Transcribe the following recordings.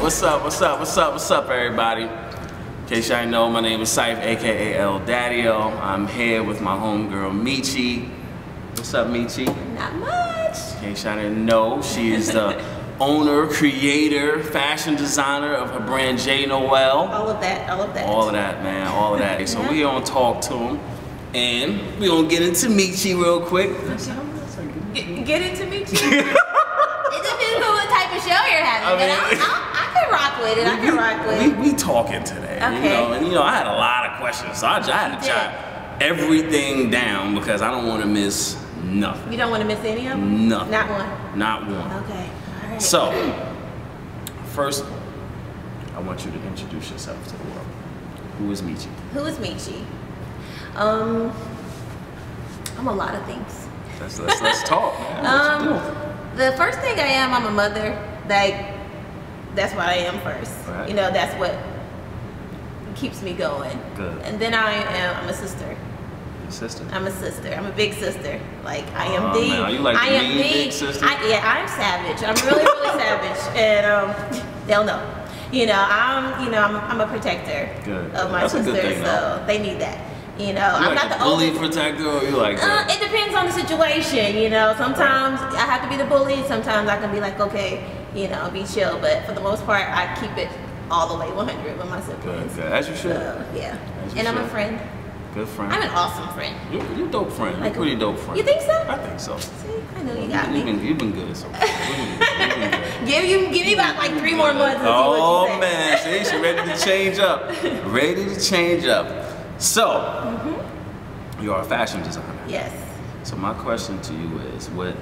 What's up, everybody? In case y'all know, my name is Syph, aka Dattio. I'm here with my homegirl Meechie. What's up, Meechie? Not much. In case y'all didn't know, she is the owner, creator, fashion designer of her brand J Noel. All of that. All of that, man, all of that. So we on Talk to him, and we gonna get into Meechie real quick. Get into Meechie. It depends on what type of show you're having, but I can rock with it. I can rock with it. We talking today, okay. And I had a lot of questions, so I had to jot everything down because I don't want to miss nothing. You don't want to miss any of them? Nothing. Not one? Not one. Okay, all right. So, first, I want you to introduce yourself to the world. Who is Meechie? Who is Meechie? I'm a lot of things. Let's talk, man. The first thing I am, I'm a mother. That's what I am first. Right. That's what keeps me going. Good. And then I'm a sister. Your sister? I'm a sister. I'm a big sister. Like I am man, you like big sister? I'm savage. I'm really savage, and they'll know. I'm a protector of my sisters, so they need that. I'm not the bully oldest protector, or you like that? It depends on the situation. Sometimes I have to be the bully. Sometimes I can be like, okay, be chill. But for the most part, I keep it all the way 100 with my siblings. Good. As you should. So, yeah. And I'm a friend. Good friend. I'm an awesome friend. You're a dope friend. You're a pretty dope friend. You think so? I think so. See, I know you got me. You've been good so far. Give me about like 3 more months and see what you say. Man, see, she's ready to change up. Ready to change up. So, you're a fashion designer. Yes. So my question to you is, what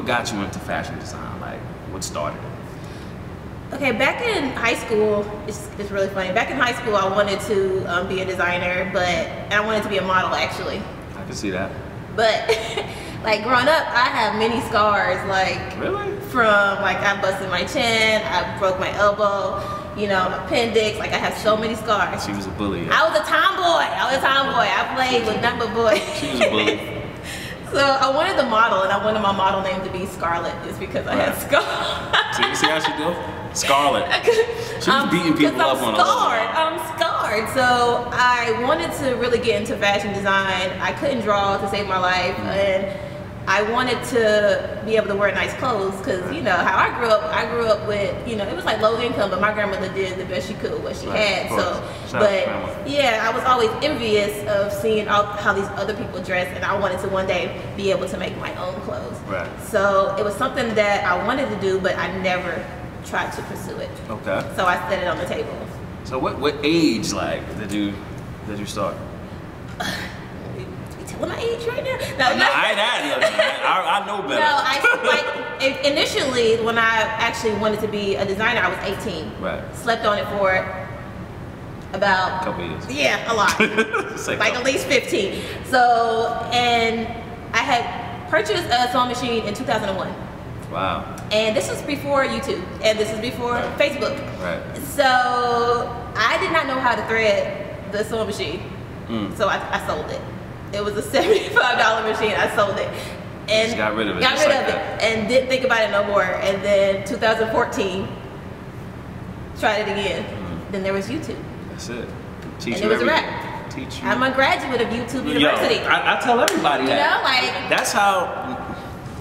got you into fashion design? Like, what started it? Okay, back in high school, it's really funny. Back in high school, I wanted to be a designer, and I wanted to be a model actually. I can see that. But like growing up, I have many scars. Like from I busted my chin, I broke my elbow. Appendix, I have so many scars. She was a bully. I was a tomboy. I played with nothing but boys. She was a bully. So I wanted the model, and I wanted my model name to be Scarlet, just because I had scars. See how she do? Scarlet. She was beating people up on a level. I'm scarred. So I wanted to really get into fashion design. I couldn't draw to save my life, and I wanted to be able to wear nice clothes because how I grew up with it was like low income, but my grandmother did the best she could with what she had. So, I was always envious of seeing how these other people dress, and I wanted to one day be able to make my own clothes. Right. So it was something that I wanted to do, but I never tried to pursue it. Okay. So I set it on the table. So what age did you start? Telling my age right now? No, I ain't at it. I know better. No, initially when I actually wanted to be a designer, I was 18. Right. Slept on it for about a couple years. Yeah, a lot. At least 15. So, and I had purchased a sewing machine in 2001. Wow. And this was before YouTube, and this is before Facebook. Right. So I did not know how to thread the sewing machine. So I sold it. It was a $75 machine. I sold it. And just got rid of it. And didn't think about it no more. And then 2014, tried it again. Then there was YouTube. That's it. And it was a wrap. I'm a graduate of YouTube University. I tell everybody that. That's how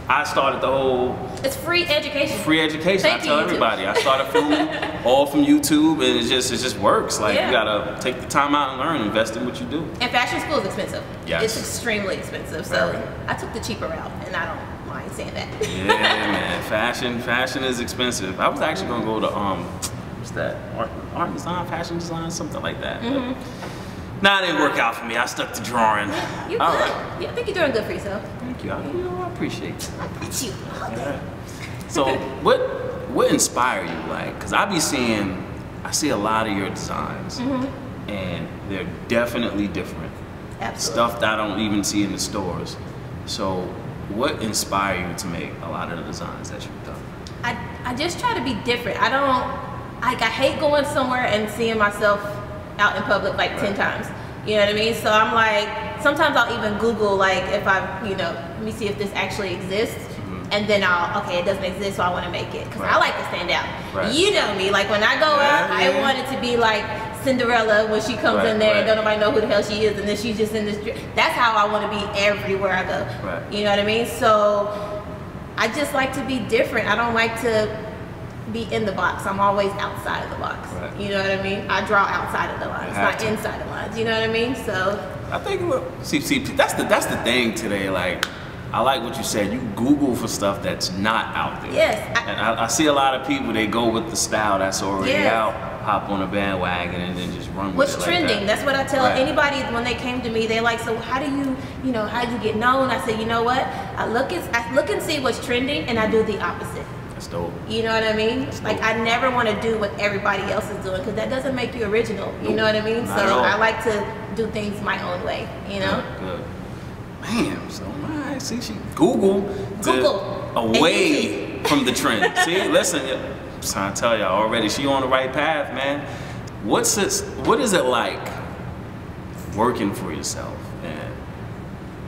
I started the whole. It's free education. Free education. I tell everybody. I started filming all from YouTube, and it just works. You gotta take the time out and learn, invest in what you do. And fashion school is expensive. Yes. It's extremely expensive. So I took the cheaper route, and I don't mind saying that. Yeah, man. Fashion is expensive. I was actually gonna go to what's that? Art design, fashion design, something like that. Nah, it didn't work out for me. I stuck to drawing. You good? Yeah, I think you're doing good for yourself. Thank you. I appreciate it. It's you. So what inspired you? Because I see a lot of your designs, and they're definitely different. Absolutely. Stuff that I don't even see in the stores. So what inspired you to make a lot of the designs that you've done? I just try to be different. I hate going somewhere and seeing myself out in public 10 times. You know what I mean? So I'm sometimes I'll even Google if let me see if this actually exists. and then okay, it doesn't exist, so I want to make it because I like to stand out. You know me, like when I go out, I want it to be like Cinderella when she comes in there and don't nobody know who the hell she is, and then she's just in this. That's how I want to be everywhere I go. You know what I mean? So I just like to be different. I don't like to be in the box. I'm always outside of the box. You know what I mean? I draw outside of the lines, not inside the lines. You know what I mean? So I think see that's the thing today. Like I like what you said. You Google for stuff that's not out there. And I see a lot of people, they go with the style that's already out, hop on a bandwagon and then just run with it. What's trending? That's what I tell anybody when they came to me. They like, so how do you know, how do you get known? I say, you know what? I look and see what's trending, and I do the opposite. That's dope. You know what I mean? Like I never want to do what everybody else is doing because that doesn't make you original. You know what I mean? So I like to do things my own way. You know? Good. Man, so I see she Google away from the trend. See, listen, I'm trying to tell y'all already. She on the right path, man. What is it like working for yourself and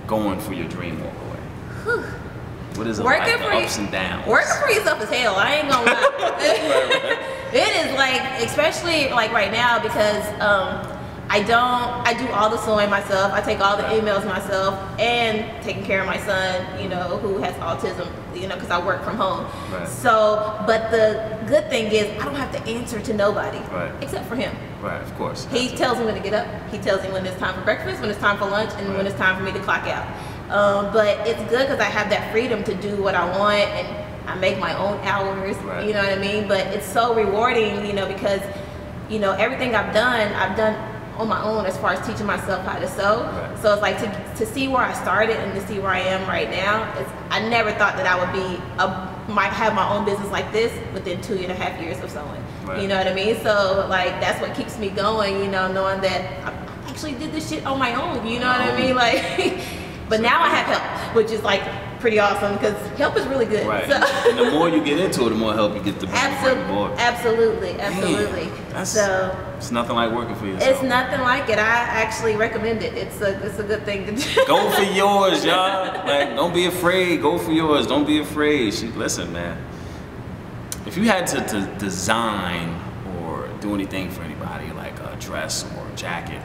going for your dream all the way? What is it like, the ups and downs? Working for yourself is hell, I ain't gonna lie. It is like, especially like right now because I do all the sewing myself, I take all the emails myself, and taking care of my son, you know, who has autism, you know, because I work from home. So, but the good thing is I don't have to answer to nobody, except for him. Of course. He tells me when to get up, he tells me when it's time for breakfast, when it's time for lunch, and when it's time for me to clock out. But it's good because I have that freedom to do what I want, and I make my own hours, you know what I mean? But it's so rewarding, you know, because, you know, everything I've done on my own as far as teaching myself how to sew. So it's like to see where I started and to see where I am right now, I never thought that I would might have my own business like this within 2.5 years of sewing. You know what I mean? So like that's what keeps me going, you know, knowing that I actually did this shit on my own, you know what I mean? Like, but now I have help, which is like pretty awesome because help is really good. So. And the more you get into it, the more help you get to bring aboard. Absolutely. It's nothing like working for yourself. It's nothing like it. I actually recommend it. It's a good thing to do. Go for yours, y'all. Like, don't be afraid. Go for yours. Don't be afraid. Listen, man. If you had to design or do anything for anybody, like a dress or a jacket,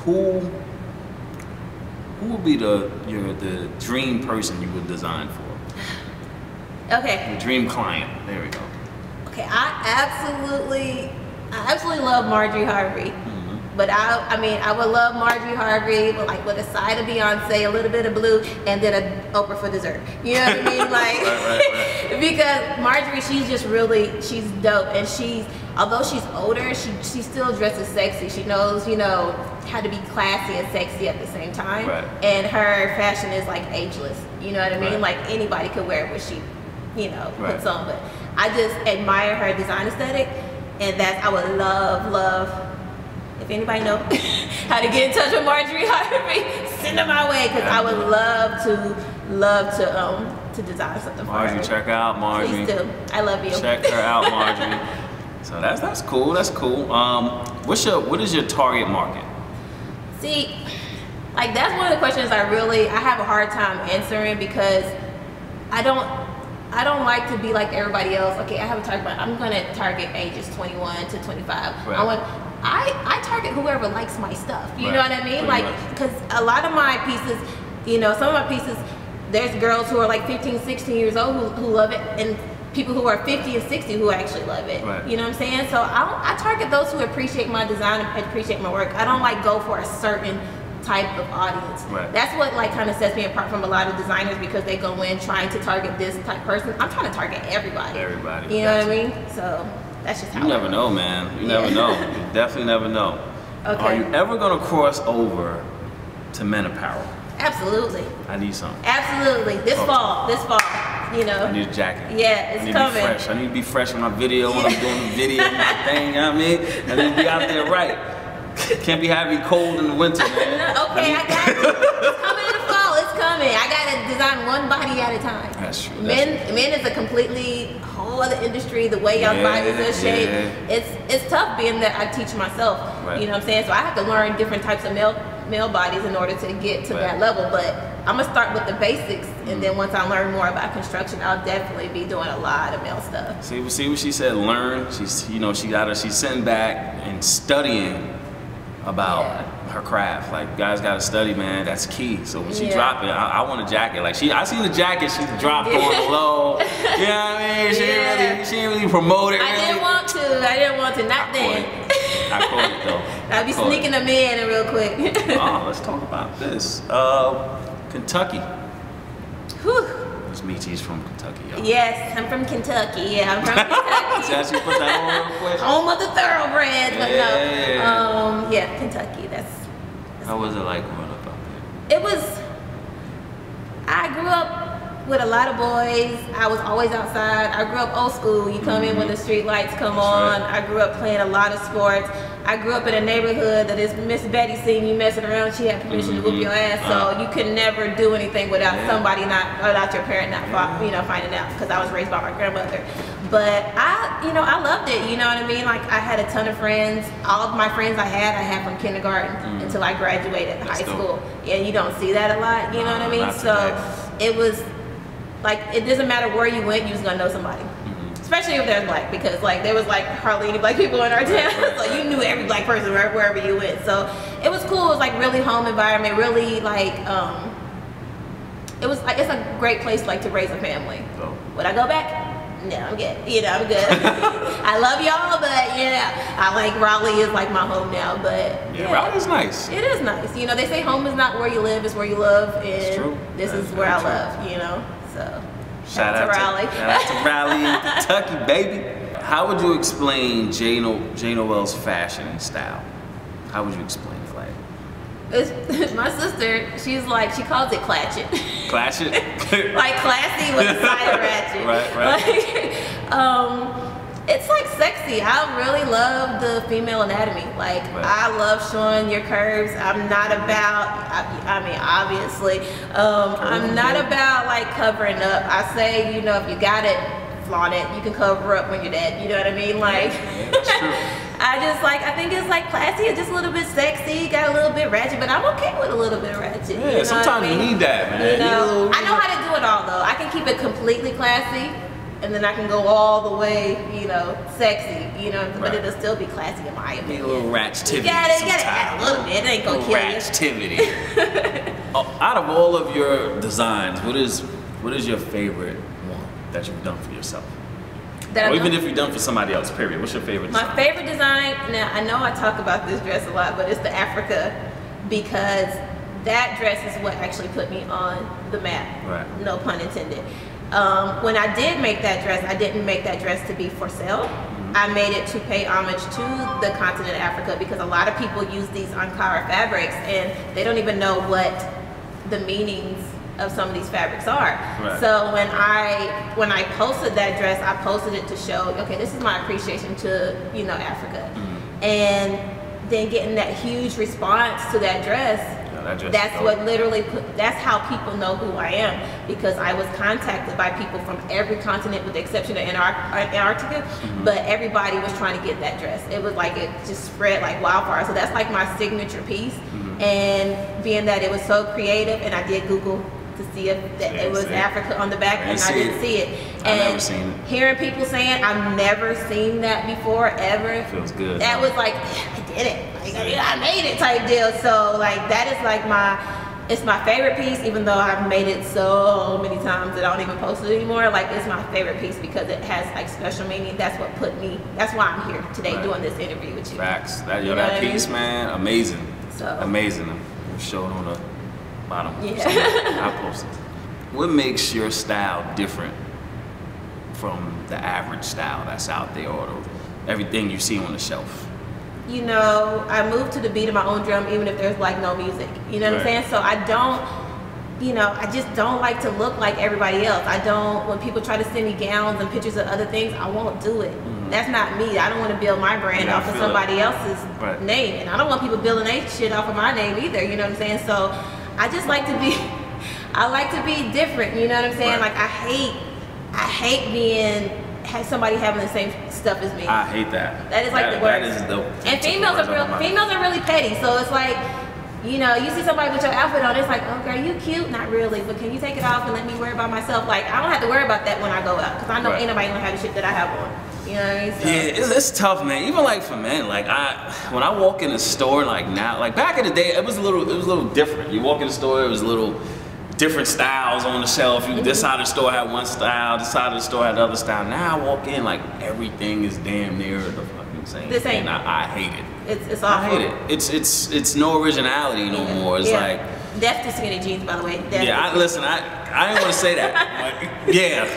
who would be the dream person you would design for? Okay. The dream client. There we go. Okay, I absolutely love Maddry Harvey. But I would love Maddry Harvey, but like with a side of Beyonce, a little bit of blue, and then an Oprah for dessert. You know what I mean? Like, because Maddry, she's dope, and although she's older, she still dresses sexy. She knows, you know, how to be classy and sexy at the same time. And her fashion is like ageless. You know what I mean? Like anybody could wear what she, you know, puts on. But I just admire her design aesthetic, and I would love. If anybody know how to get in touch with Maddry Harvey, send them my way because I would love to design something for her. Maddry, check out Maddry. Please do. I love you. Check her out, Maddry. So that's cool. That's cool. What is your target market? See, like that's one of the questions I have a hard time answering because I don't like to be like everybody else. Okay, I have a target market. I'm gonna target ages 21 to 25. I target whoever likes my stuff. You know what I mean? Like, because a lot of my pieces, you know, some of my pieces, there's girls who are like 15, 16 years old who love it, and people who are 50 and 60 who actually love it. You know what I'm saying? So I target those who appreciate my design and appreciate my work. I don't like go for a certain type of audience. That's what like kind of sets me apart from a lot of designers because they go in trying to target this type of person. I'm trying to target everybody. You know what I mean? So that's just how you never know, man. You never know. You definitely never know. Are you ever gonna cross over to men apparel? Absolutely. I need some. Absolutely. This fall, you know. I need a jacket. Yeah, it's coming. I need to be fresh. I need to be fresh when I video, when I'm doing the video, my thing, you know what I mean? I need to be out there right. Can't be having cold in the winter, man. Okay, I got you. It's coming in the fall. It's coming. I gotta design one body at a time. That's true. Men is a completely whole other industry. The way y'all bodies are shaped, it's tough being that I teach myself. You know what I'm saying? So I have to learn different types of male bodies in order to get to that level. But I'm gonna start with the basics, and then once I learn more about construction, I'll definitely be doing a lot of male stuff. See what she said. Learn. She's, you know, she's sitting back and studying about her craft. Like, guys gotta study, man. That's key. So when she drop it, I want a jacket. Like I seen the jacket she dropped on the low. You know what I mean? She didn't really promote it. I didn't want to. Not then. I caught it though. I'll be sneaking them in real quick. Let's talk about this. Kentucky. Whew. Meechie's from Kentucky, y'all. Yes, I'm from Kentucky. Yeah, I'm from Kentucky. So you put that on real quick? Home of the thoroughbreds, but no. Yeah, Kentucky. That's how was it like growing up out there? It was. I grew up with a lot of boys. I was always outside. I grew up old school. You come in when the street lights come on. Right. I grew up playing a lot of sports. I grew up in a neighborhood that if Miss Betty seen you messing around, she had permission to whoop your ass. So you could never do anything without somebody without your parent not finding out, because I was raised by my grandmother. But I loved it. You know what I mean? Like, I had a ton of friends. All of my friends I had from kindergarten until I graduated high school. Yeah, you don't see that a lot. You know what I mean? So it was like, it doesn't matter where you went, you was gonna know somebody. Especially if there's black, because like there was like hardly any black people in our town, so you knew every black person wherever you went. So it was cool. It was like really home environment, really like it was like, it's a great place like to raise a family. Would I go back? No, I'm good. You know, I'm good. I love y'all, but I like Raleigh is like my home now. But Raleigh's nice. It is nice. You know, they say home is not where you live, it's where you love, and it's true. This is where I love. You know, so. Shout out to Raleigh. Shout out to Raleigh, Kentucky, baby. How would you explain J Noel's fashion and style? How would you explain it, like? It's my sister. She's like, she calls it clatchet. Clatchet? Like classy with a side of ratchet. Right. Like, it's like sexy. I really love the female anatomy. Like, I love showing your curves. I'm not about, I mean, obviously, I'm not about like covering up. I say, you know, if you got it, flaunt it. You can cover up when you're dead. You know what I mean? Like, I think it's like classy. It's just a little bit sexy. Got a little bit ratchet, but I'm okay with a little bit of ratchet. Yeah, you know sometimes you need that, man. You know, I know how to do it all though. I can keep it completely classy, and then I can go all the way, you know, sexy, you know, but it'll still be classy in my opinion. A little ratchetivity. You gotta add a little bit. It ain't gonna kill you. Ratchetivity. Out of all of your designs, what is your favorite one that you've done for yourself? Or even if you've done for somebody else, period. What's your favorite design? My favorite design, now I know I talk about this dress a lot, but it's the Africa, because that dress is what actually put me on the map. Right. No pun intended. When I did make that dress, I didn't make that dress to be for sale. I made it to pay homage to the continent of Africa, because a lot of people use these Ankara fabrics and they don't even know what the meanings of some of these fabrics are. Right. So when I posted that dress, I posted it to show, okay, this is my appreciation to, you know, Africa. And then getting that huge response to that dress, that's what literally that's how people know who I am, because I was contacted by people from every continent with the exception of Antarctica, but everybody was trying to get that dress. It was like, it just spread like wildfire. So that's like my signature piece. And being that it was so creative, and I did Google to see if it was Africa on the back, and I didn't see it. And I've never seen it. Hearing people saying, I've never seen that before, ever. It feels good. That was like, I did it. Like, I made it type deal. So like, that is like it's my favorite piece, even though I've made it so many times that I don't even post it anymore. Like, it's my favorite piece because it has like special meaning. That's what that's why I'm here today doing this interview with you. Facts. That piece, man, amazing. So amazing. I'm showing on the bottom. I posted. What makes your style different from the average style that's out there, or everything you see on the shelf? You know, I move to the beat of my own drum, even if there's like no music. You know what I'm saying? So I don't, you know, I just don't like to look like everybody else. I don't, when people try to send me gowns and pictures of other things, I won't do it. That's not me. I don't want to build my brand off of somebody else's name. And I don't want people building their shit off of my name either, you know what I'm saying? So I just like to be, I like to be different, you know what I'm saying? Like, I hate somebody having the same stuff as me. I hate that. That is like the worst. That is the and females are really petty, so it's like, you know, you see somebody with your outfit on, it's like, okay, you cute, not really, but can you take it off and let me worry about myself? Like, I don't have to worry about that when I go out, because I know ain't nobody gonna have the shit that I have on. You know what I mean? So. Yeah, it's tough, man. Even like for men, like when I walk in the store, like now, like back in the day, it was a little different. You walk in the store, it was a little different styles on the shelf. This side of the store had one style, this side of the store had the other style. Now I walk in, like everything is damn near the fucking same. This ain't. And I hate it. It's awful. I hate it. It's no originality no more. It's like death to skinny jeans, by the way. Listen, I didn't want to say that. But yeah.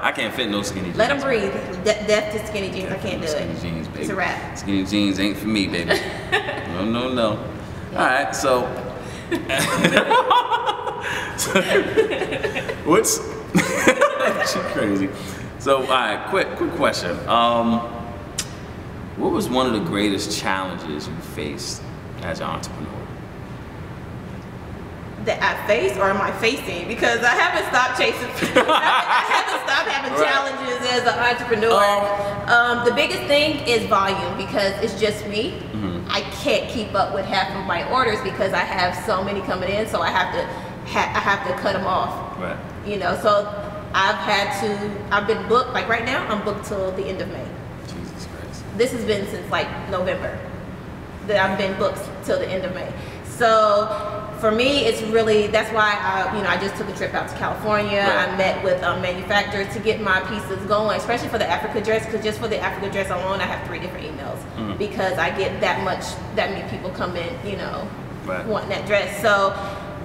I can't fit no skinny jeans. Let them breathe. Death to skinny jeans. I can't do it. Skinny jeans, baby. It's a wrap. Skinny jeans ain't for me, baby. No. All right, so what's she crazy? So, all right, quick question. What was one of the greatest challenges you faced as an entrepreneur? That I face, or am I facing? Because I haven't stopped chasing. I haven't stopped having challenges as an entrepreneur. The biggest thing is volume, because it's just me. I can't keep up with half of my orders because I have so many coming in, so I have to cut them off. Right. You know, so I've been booked, like right now, I'm booked till the end of May. Jesus Christ. This has been since like November that I've been booked till the end of May. So for me, it's really, that's why I just took a trip out to California. Right. I met with manufacturers to get my pieces going, especially for the Africa dress, because just for the Africa dress alone, I have 3 different emails because I get that many people come in, you know, wanting that dress. So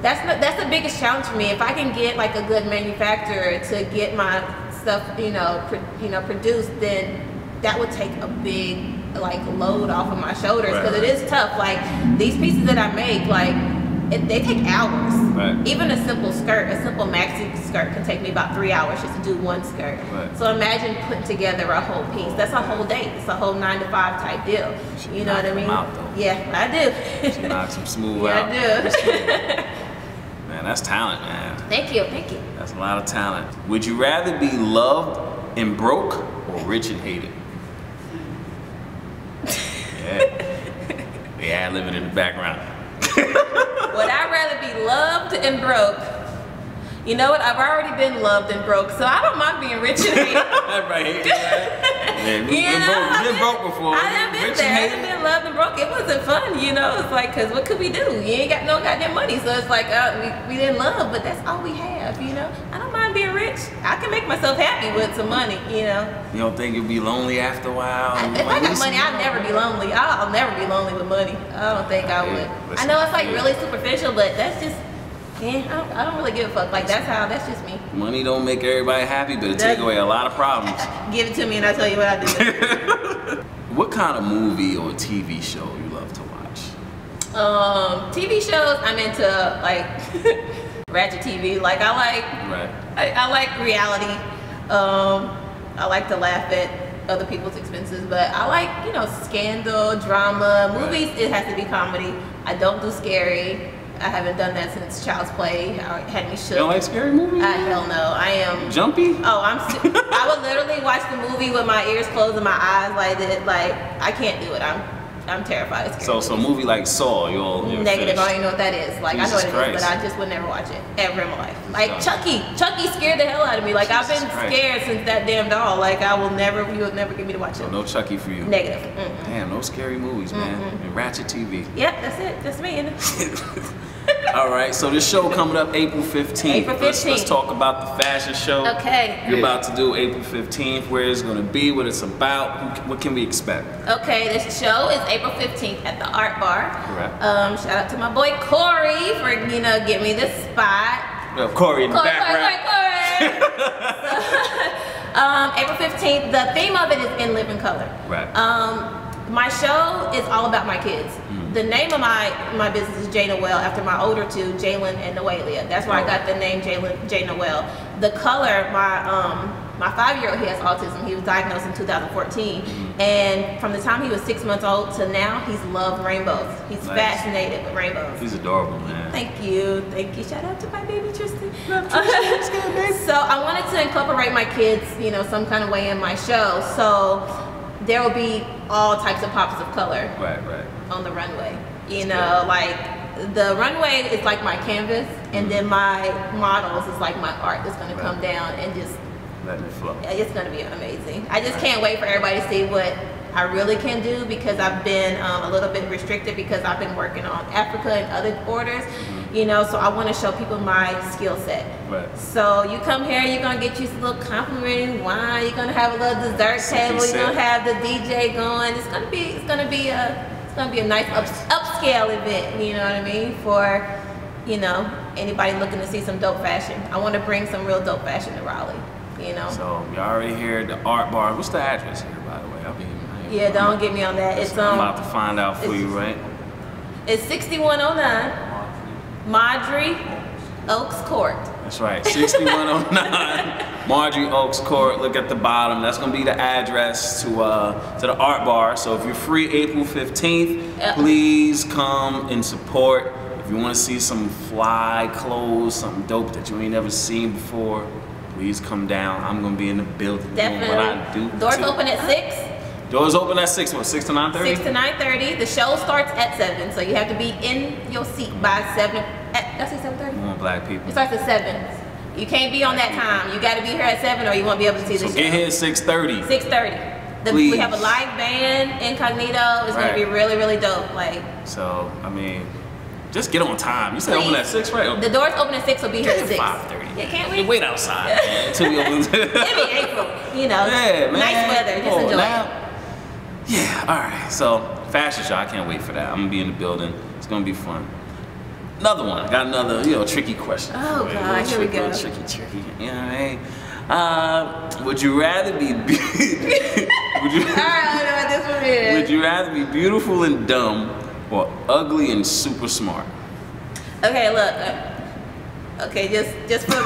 that's the biggest challenge for me. If I can get like a good manufacturer to get my stuff, produced, then that would take a big like load off of my shoulders, because it is tough. Like these pieces that I make, like they take hours. Right. Even a simple skirt, a simple maxi skirt can take me about 3 hours just to do one skirt. Right. So imagine putting together a whole piece. That's a whole day. It's a whole 9 to 5 type deal. You know what I mean? Out, yeah, I do. She knocks them smooth out. Yeah, I do. Man, that's talent, man. Thank you. That's a lot of talent. Would you rather be loved and broke or rich and hated? Yeah, living in the background. Would I rather be loved and broke? You know what? I've already been loved and broke, so I don't mind being rich and hated. Right. Yeah, been broke before. I have been there. I have been loved and broke. It wasn't fun, you know. It's like, cause what could we do? You ain't got no goddamn money, so it's like we didn't love, but that's all we have, you know. I don't mind being rich. I can make myself happy with some money, you know. You don't think you'll be lonely after a while? If I got money, I'll never be lonely. I'll never be lonely with money. I don't think I would. I know it's like really superficial, but that's just. Yeah, I don't really give a fuck. Like that's just me. Money don't make everybody happy, but it take away a lot of problems. Give it to me and I'll tell you what I do. What kind of movie or TV show you love to watch? TV shows, I'm into like ratchet TV. Like I like reality. I like to laugh at other people's expenses, but I like, scandal, drama. Movies, it has to be comedy. I don't do scary. I haven't done that since Child's Play. It had me shook. You don't like scary movies? Hell no. I am jumpy. Oh, I would literally watch the movie with my ears closed and my eyes like that. Like I can't do it. I'm terrified of scary movies. So a movie like Saw, you'll negative. Finish. I don't even know what that is. Like Jesus I know what it is, Christ. but I just would never watch it ever in my life. Like Chucky scared the hell out of me. Like Jesus I've been Christ. scared since that damn doll. Like you will never get me to watch it. So no Chucky for you. Negative. Damn, no scary movies, man. And ratchet TV. Yep, that's it. That's me. All right, so this show coming up April 15th. April 15th. Let's talk about the fashion show. Okay. You're about to do April 15th. Where it's going to be, what it's about, what can we expect? Okay, this show is April 15th at the Art Bar. Correct. Shout out to my boy Corey for getting me this spot. Well, Corey in the background. Corey. April 15th. The theme of it is in living color. Right. My show is all about my kids. The name of my business is J Noel, after my older two, Jalen and Noelia. That's where I got the name J Noel. The color, my 5-year-old, he has autism. He was diagnosed in 2014. And from the time he was 6 months old to now, he's loved rainbows. He's fascinated with rainbows. He's adorable, man. Thank you. Shout out to my baby Tristan. So I wanted to incorporate my kids, some kind of way in my show. So there will be all types of pops of color. Right. On the runway. You know, like the runway is like my canvas, and then my models is like my art that's gonna come down and just let it flow. It's gonna be amazing. I just can't wait for everybody to see what I really can do, because I've been a little bit restricted because I've been working on Africa and other orders, you know, so I want to show people my skill set. Right. So you come here, you're gonna get you some little complimenting wine, you're gonna have a little dessert table, you're gonna have the DJ going. It's gonna be a nice upscale event, you know what I mean, for, you know, anybody looking to see some dope fashion. I want to bring some real dope fashion to Raleigh, you know. So you already hear the art bar. What's the address here, by the way? Yeah, don't get me on that. It's I'm about to find out for you, right? It's 6109 Maddry Oaks Court. That's right, 6109 Maddry Oaks Court. Look at the bottom. That's gonna be the address to the art bar. So if you're free April 15th, please come and support. If you want to see some fly clothes, something dope that you ain't never seen before, please come down. I'm gonna be in the building doing what I do. Doors open at 6. Doors open at 6, what, 6 to 9:30? 6 to 9:30. The show starts at 7, so you have to be in your seat by 7. Did I say 7:30? Come on, black people. It starts at 7. You can't be on that time. You got to be here at 7 or you won't be able to see the show. So get here at 6:30. 6:30. We have a live band, incognito. It's going to be really, really dope. Like. So, I mean, just get on time. You said open at 6, right? The doors open at 6, so be here at 6. 5:30. Yeah, can't we? Wait outside, man, until we open. It'll be April, you know. Yeah, man. Nice weather. Just enjoy it. Yeah, all right. So, fashion show. I can't wait for that. I'm gonna be in the building. It's gonna be fun. Another one. I got another, tricky question. Oh God, here we go. Tricky. You know what I mean? Would you rather be? Would you? All right, I know what this one is. Would you rather be beautiful and dumb, or ugly and super smart? Okay, look. Okay, just for.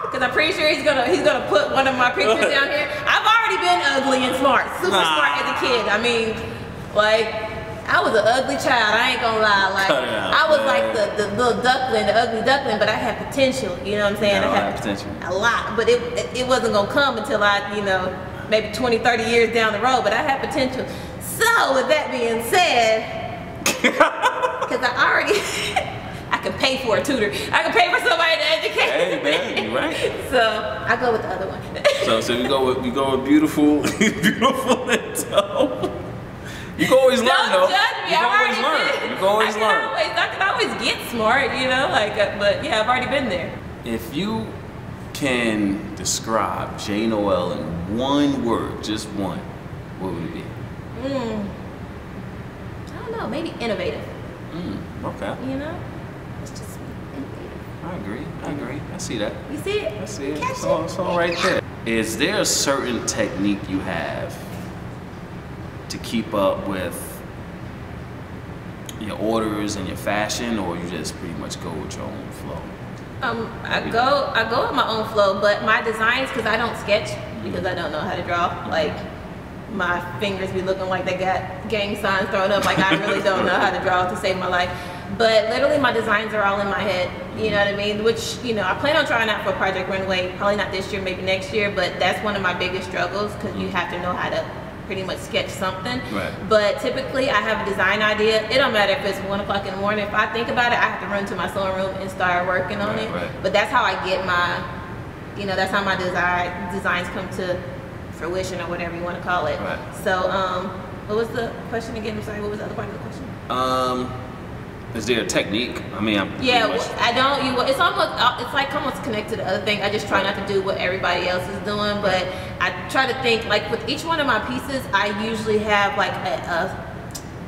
Because I'm pretty sure he's gonna put one of my pictures down here. I've already been ugly and smart, super smart as a kid. I mean, like, I was an ugly child. I ain't gonna lie. Like, I was like the little duckling, the ugly duckling, but I had potential. You know what I'm saying? I had potential. A lot, but it wasn't gonna come until I, maybe 20, 30 years down the road. But I had potential. So with that being said, because I already. I can pay for a tutor. I can pay for somebody to educate. Hey man, you right. So I go with the other one. so we go with beautiful, beautiful and dumb. You can always learn though. Don't judge me. You can always learn. You can always learn. I can always get smart, but yeah, I've already been there. If you can describe J Noel in one word, just one, what would it be? I don't know. Maybe innovative. Okay. It's just innovative. I agree. I see that. You see it? I see it. It's all right there. Is there a certain technique you have to keep up with your orders and your fashion, or you just pretty much go with your own flow? I go with my own flow, but my designs, because I don't sketch, because I don't know how to draw. Like, my fingers be looking like they got gang signs thrown up. Like, I really don't know how to draw to save my life. But literally my designs are all in my head, you know what I mean? Which, I plan on trying out for Project Runway, probably not this year, maybe next year, but that's one of my biggest struggles, because you have to know how to pretty much sketch something. Right. But typically I have a design idea. It don't matter if it's 1 o'clock in the morning. If I think about it, I have to run to my sewing room and start working on it. Right. But that's how I get my, that's how my designs come to fruition, or whatever you want to call it. Right. So, what was the question again? I'm sorry, what was the other part of the question? Is there a technique? I mean, I don't. It's almost connected to the other thing. I just try not to do what everybody else is doing, but I try to think, like, with each one of my pieces, I usually have like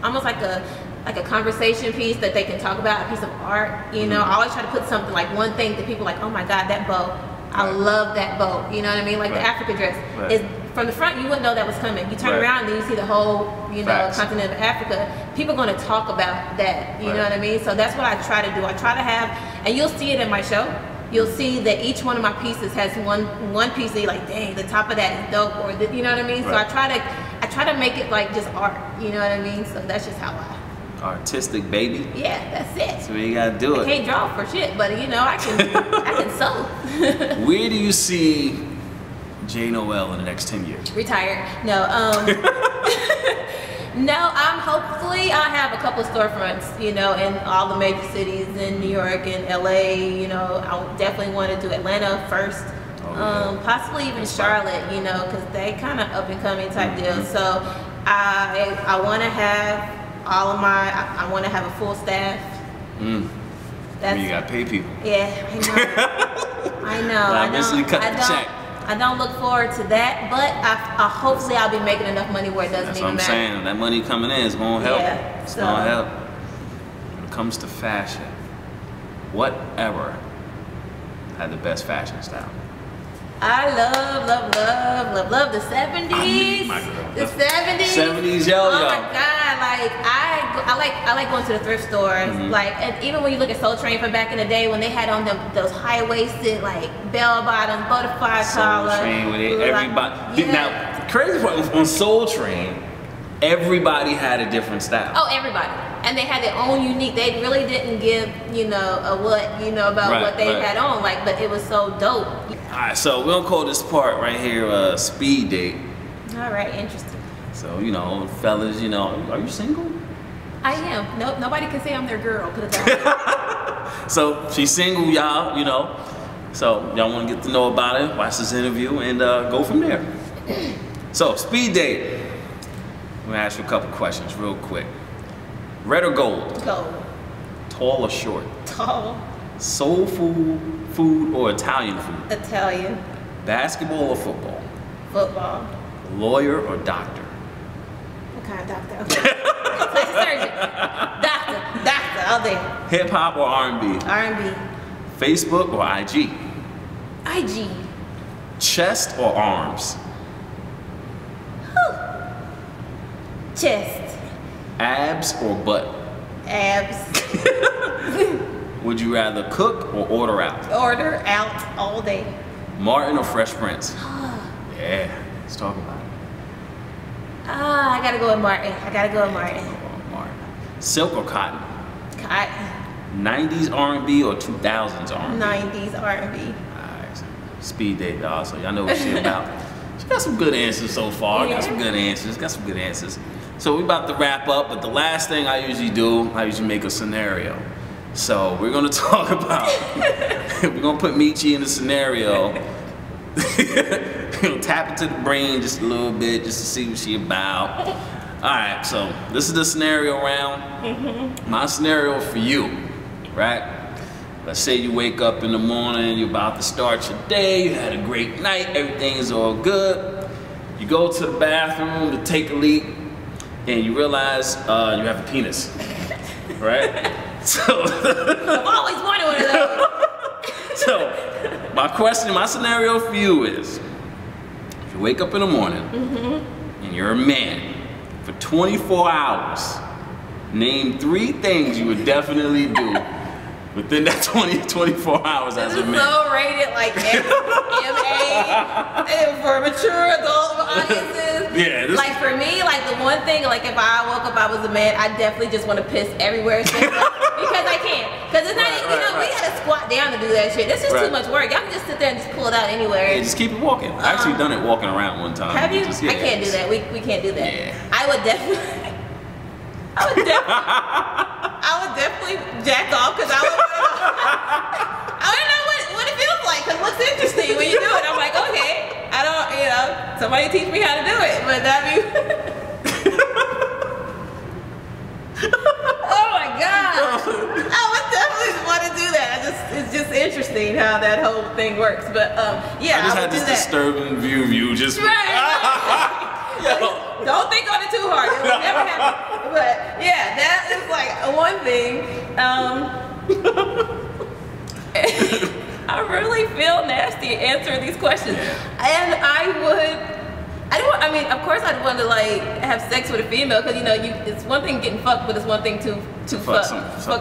almost like a conversation piece that they can talk about, a piece of art. I always try to put something, like one thing that people are like, oh my God, that bow. I love that bow. You know what I mean? Like the Africa dress. Is from the front, you wouldn't know that was coming. You turn around and then you see the whole, continent of Africa. People are going to talk about that. You know what I mean? So that's what I try to do. I try to have, and you'll see it in my show. You'll see that each one of my pieces has one piece that you're like, dang, the top of that is dope, or you know what I mean? So I try to make it like just art. You know what I mean? So that's just how artistic baby. Yeah, that's it. So you gotta do it. I can't draw for shit, but I can sew. Where do you see J Noel in the next 10 years? Retired. No. No, hopefully I have a couple of storefronts, you know, in all the major cities in New York and LA. You know, I definitely want to do Atlanta first. Possibly even Charlotte, you know, because they kind of up and coming type deal. So I want to have all of my, I want to have a full staff. That's, you gotta pay people. Yeah, I know. I know. I don't look forward to that, but I hopefully I'll be making enough money where it doesn't even matter. That's what I'm saying. That money coming in is gonna help. Yeah, it's gonna help. When it comes to fashion, whatever had the best fashion style? I love the 70s. The 70s. 70s, yo. Oh my God, like I like going to the thrift stores. Like, and even when you look at Soul Train from back in the day when they had on those high-waisted like bell bottoms, butterfly collar. Soul Train with it, everybody. Yeah. Now, crazy part on Soul Train, everybody had a different style. Oh, everybody. And they had their own unique. They really didn't give, you know, a what, you know, about what they had on. Like, but it was so dope. Alright, so we're gonna call this part right here speed date. Alright, interesting. So, you know, fellas, you know, are you single? I am. Nope, nobody can say I'm their girl. Put it that way. So she's single, y'all, you know. So y'all wanna get to know about it, watch this interview, and go from there. So, speed date. I'm gonna ask you a couple questions real quick. Red or gold? Gold. Tall or short? Tall. Soul food or Italian food? Italian. Basketball or football? Football. Lawyer or doctor? What kind of doctor? Okay. Plastic surgeon. Doctor, all day. Hip hop or R&B? R&B. Facebook or IG? IG. Chest or arms? Chest. Abs or butt? Abs. Would you rather cook or order out? Order out all day. Martin or Fresh Prince? Yeah, let's talk about it. I gotta go with Martin. Martin. Silk or cotton? Cotton. 90s R&B or 2000s R&B? 90s R&B. Alright, speed date, y'all, so y'all know what she's about. She got some good answers so far. Yeah. Got some good answers. So we're about to wrap up, but the last thing I usually do, I usually make a scenario. So we're gonna talk about, we're gonna put Meechie in the scenario. Tap into the brain just a little bit, just to see what she about. Alright, so this is the scenario round. My scenario for you, right? Let's say you wake up in the morning, you're about to start your day, you had a great night, everything is all good. You go to the bathroom to take a leak, and you realize you have a penis, right? So I've always wanted one of those. So my scenario for you is, if you wake up in the morning and you're a man for 24 hours, name 3 things you would definitely do within that 24 hours as a man. This is so rated like MA and for mature adult audiences. Yeah. Like for me, like the one thing, like if I woke up, I was a man, I definitely just want to piss everywhere. Because I can. Because it's not, you know, we gotta squat down to do that shit. It's just too much work. Y'all can just sit there and just pull it out anywhere. Yeah, just keep it walking. I actually done it walking around one time. Have you? Just, I can't do that. We can't do that. Yeah. I would definitely jack off because I would know what it feels like because it looks interesting when you do it. I'm like, okay, I don't, you know, somebody teach me how to do it. But that be oh my God. I would definitely want to do that. It's just interesting how that whole thing works. But yeah, I just had this disturbing view of you just Don't think on it too hard. It will never happen. But yeah, that is like one thing. I really feel nasty answering these questions, and I mean, of course, I'd want to like have sex with a female because you know, it's one thing getting fucked, but it's one thing to fuck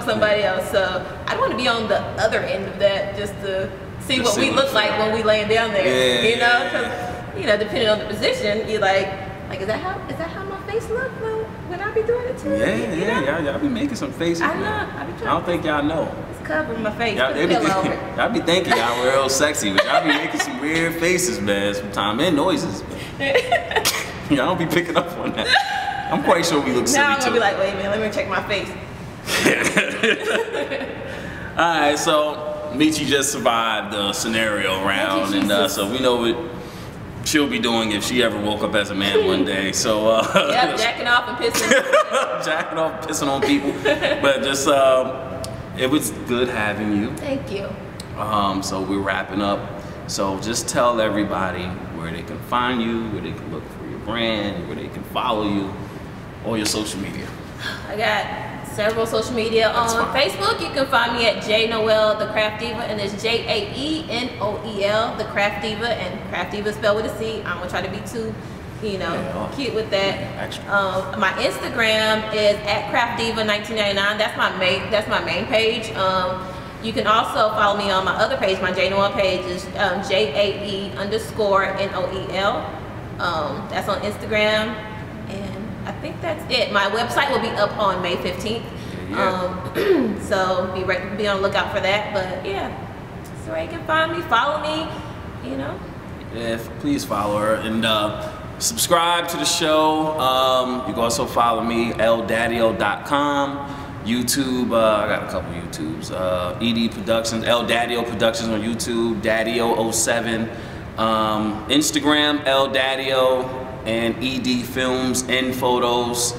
somebody else. So I'd want to be on the other end of that just to see what we look like when we laying down there. Yeah, you know, because you know, depending on the position, you like is that how my face look when I be doing it too? Yeah, y'all be making some faces. I know. Man. I be trying. I don't think y'all know. It's covering my face. Y'all be thinking y'all real sexy, but y'all be making some weird faces, man. Sometimes and noises. Y'all don't be picking up on that. I'm quite sure we look silly now I'm gonna too. be like, wait a minute, let me check my face. Alright, so Meechie just survived the scenario round, and so we know what she'll be doing if she ever woke up as a man one day. So yeah, jacking off and pissing. jacking off, pissing on people. But just it was good having you. Thank you. So we're wrapping up. So just tell everybody where they can find you, where they can look for your brand, where they can follow you, all your social media. I got several social media. On Facebook, you can find me at JNoel, the Craft Diva, and it's JAENOEL, the Craft Diva, and Craft Diva spelled with a C. I'm gonna try to be too, you know, cute with that. My Instagram is at CraftDiva1999. That's my main page. You can also follow me on my other page. My JNoel page is JAE_NOEL. That's on Instagram. I think that's it. My website will be up on May 15th. So be on the lookout for that. But yeah, that's where you can find me. Follow me, you know. Yeah, please follow her and subscribe to the show. You can also follow me, Dattio.com. YouTube, I got a couple YouTubes. ED Productions, Dattio Productions on YouTube, Dattio07. Instagram, Dattio. And ED Films and Photos.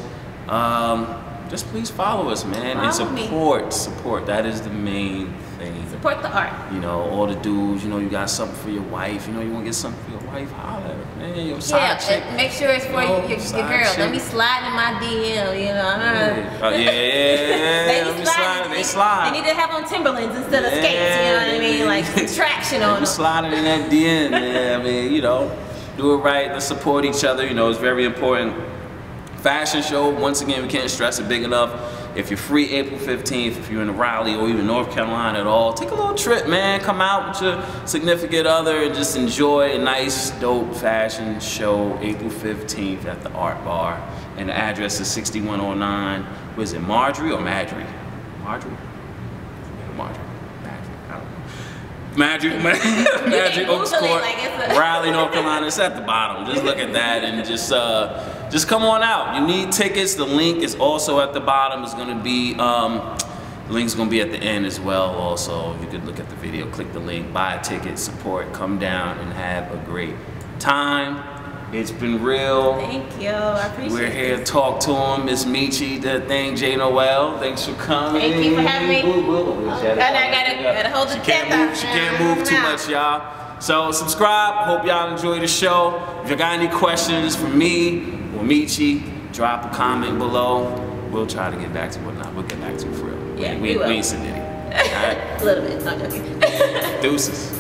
Just please follow us, man, and support. That is the main thing. Support the art. You know, all the dudes. You know, you got something for your wife. You know, you want to get something for your wife. Holler, man. Your side chick. Make sure it's for your girl. Chick. Let me slide in my DM. You know. They slide. They need to have on Timberlands instead of skates. You know what I mean? Like some traction on them. Sliding in that DM, man. I mean, you know. Do it right, let's support each other, you know, it's very important. Fashion show, once again, we can't stress it big enough. If you're free April 15th, if you're in Raleigh or even North Carolina at all, take a little trip, man. Come out with your significant other and just enjoy a nice, dope fashion show April 15th at the Art Bar. And the address is 6109, was it Maddry or Maddry? Maddry? Maddry. Maddry Oaks Court, Raleigh, North Carolina. It's at the bottom. Just look at that and just come on out. You need tickets. The link is also at the bottom. It's gonna be the link's gonna be at the end as well. Also, you could look at the video, click the link, buy a ticket, support, come down and have a great time. It's been real. Thank you. I appreciate it. We're here to talk to him. Miss Meechie, the thing, JNoel. Thanks for coming. Thank you for having me. And I gotta hold the camera. She can't move too much, y'all. So subscribe. Hope y'all enjoy the show. If you got any questions for me or Meechie, drop a comment below. We'll try to get back to whatnot. We'll get back to you for real. Yeah, we ain't sitting there. All right? A little bit. I'm joking. Deuces.